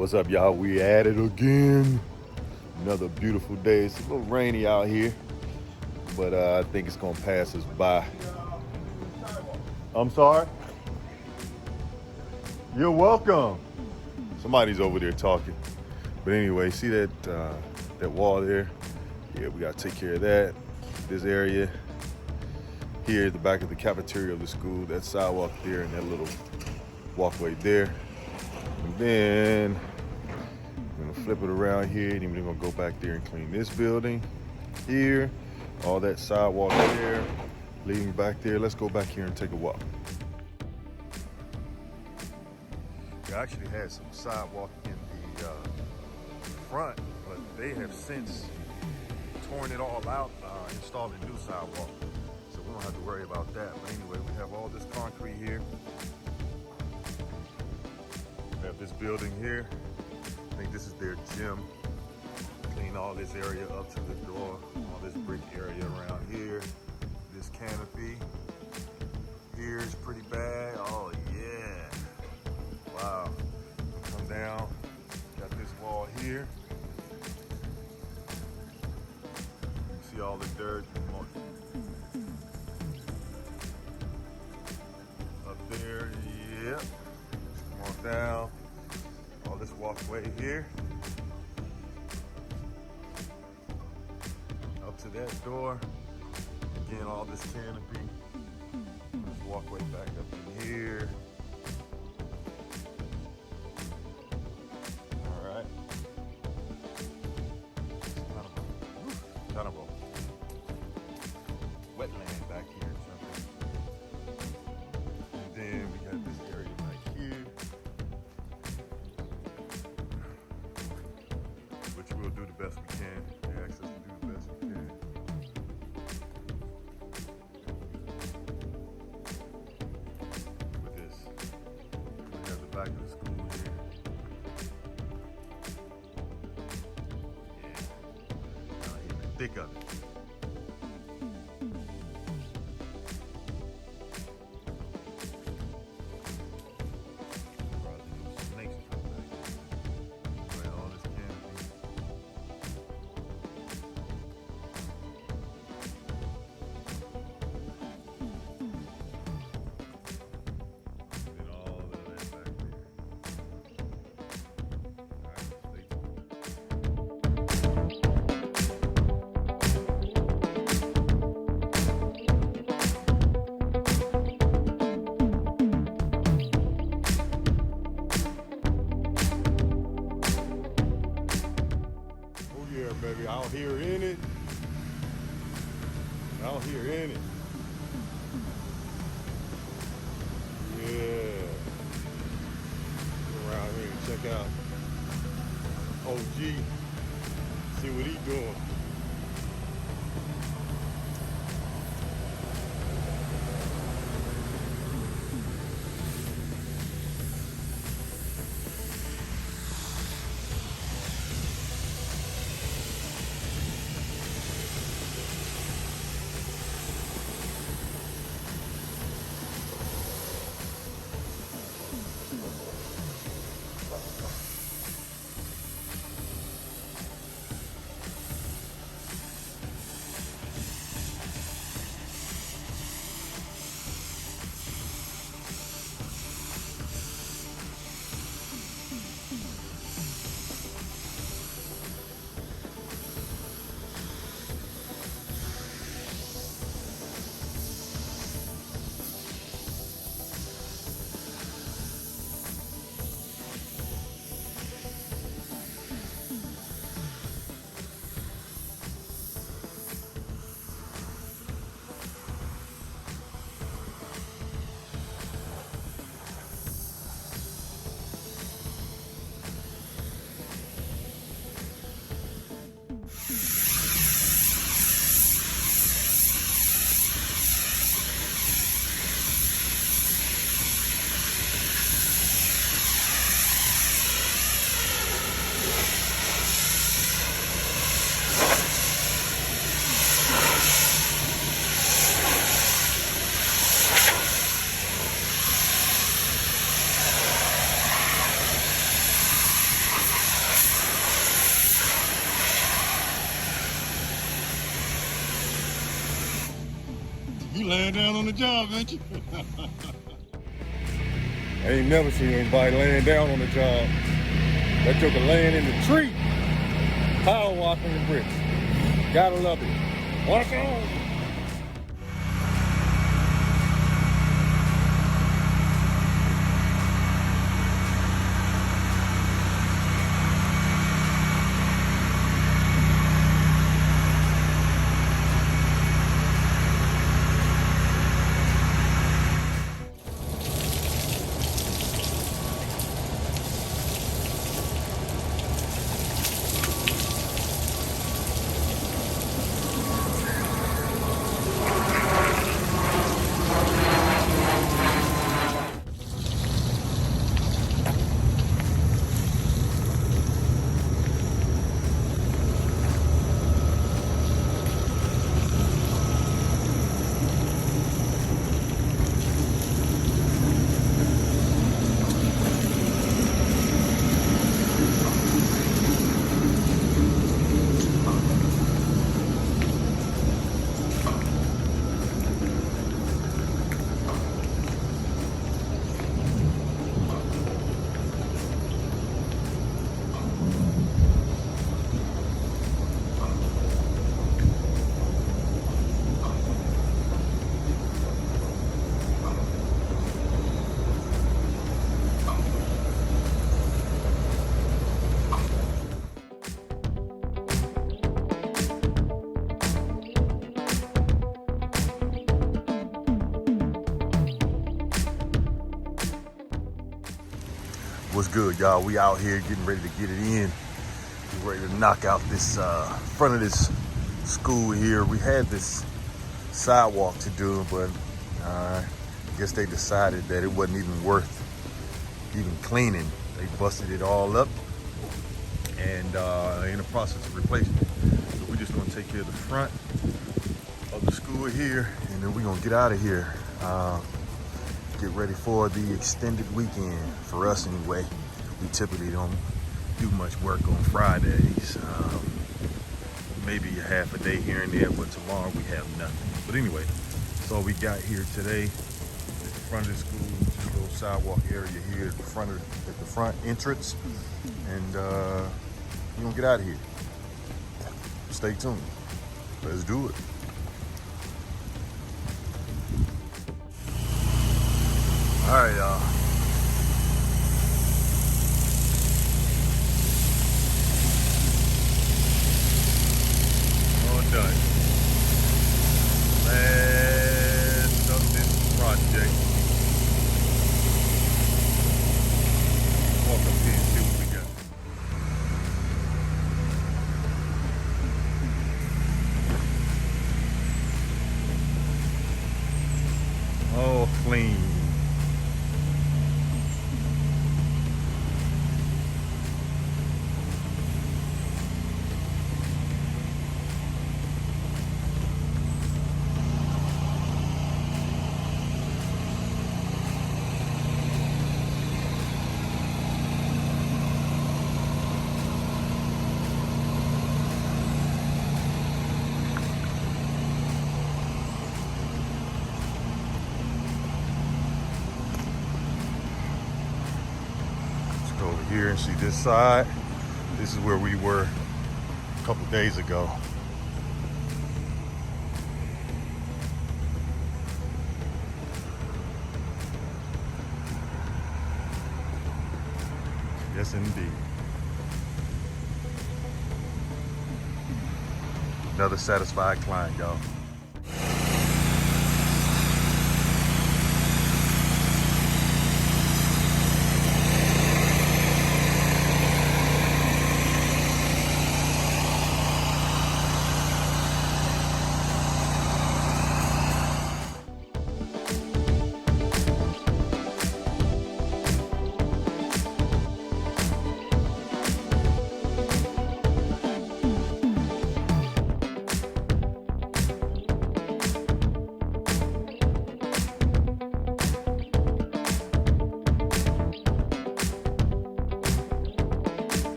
What's up, y'all? We at it again. Another beautiful day. It's a little rainy out here, but I think it's gonna pass us by. I'm sorry. You're welcome. Somebody's over there talking. But anyway, see that wall there? Yeah, we gotta take care of that. This area here at the back of the cafeteria of the school, that sidewalk there and that little walkway there. And then we're gonna flip it around here, and then we're gonna go back there and clean this building here, all that sidewalk there, leading back there. Let's go back here and take a walk. We actually had some sidewalk in the front, but they have since torn it all out, installed a new sidewalk. So we don't have to worry about that. But anyway, we have all this concrete here. We have this building here. I think this is their gym. Clean all this area up to the door, all this brick area around here. This canopy here is pretty bad. Oh yeah. Wow. Come down. Got this wall here. You see all the dirt up there. Yep. Come on down. All this walkway here. Up to that door. Again, all this canopy. This walkway back up in here. All right. Kind of a wetland back here or something. And then we got this area back here, which we'll do the best we can. They asked us to do the best we can. With this, we have the back of the school here. Yeah, out here in the thick of it. Baby, out here in it. Out here in it. Yeah. Go around here and check out OG. See what he doing. You laying down on the job, ain't you? I ain't never seen anybody laying down on the job. That joker laying in the tree. Power walking the bricks. Gotta love it. Walk on. What's good, y'all? We out here getting ready to get it in. We're ready to knock out this front of this school here. We had this sidewalk to do, but I guess they decided that it wasn't even worth even cleaning. They busted it all up and in the process of replacing it. So we're just gonna take care of the front of the school here, and then we're gonna get out of here. Get ready for the extended weekend for us anyway. We typically don't do much work on Fridays. Maybe a half a day here and there, but tomorrow we have nothing. But anyway, that's all we got here today. At the front of the school, just a little sidewalk area here at the front entrance. And we're gonna get out of here. Stay tuned. Let's do it. All right, y'all. All done. Last of this project. Walk up here and see what we got. All clean. Over here and see this side. This is where we were a couple days ago. Yes, indeed. Another satisfied client, y'all.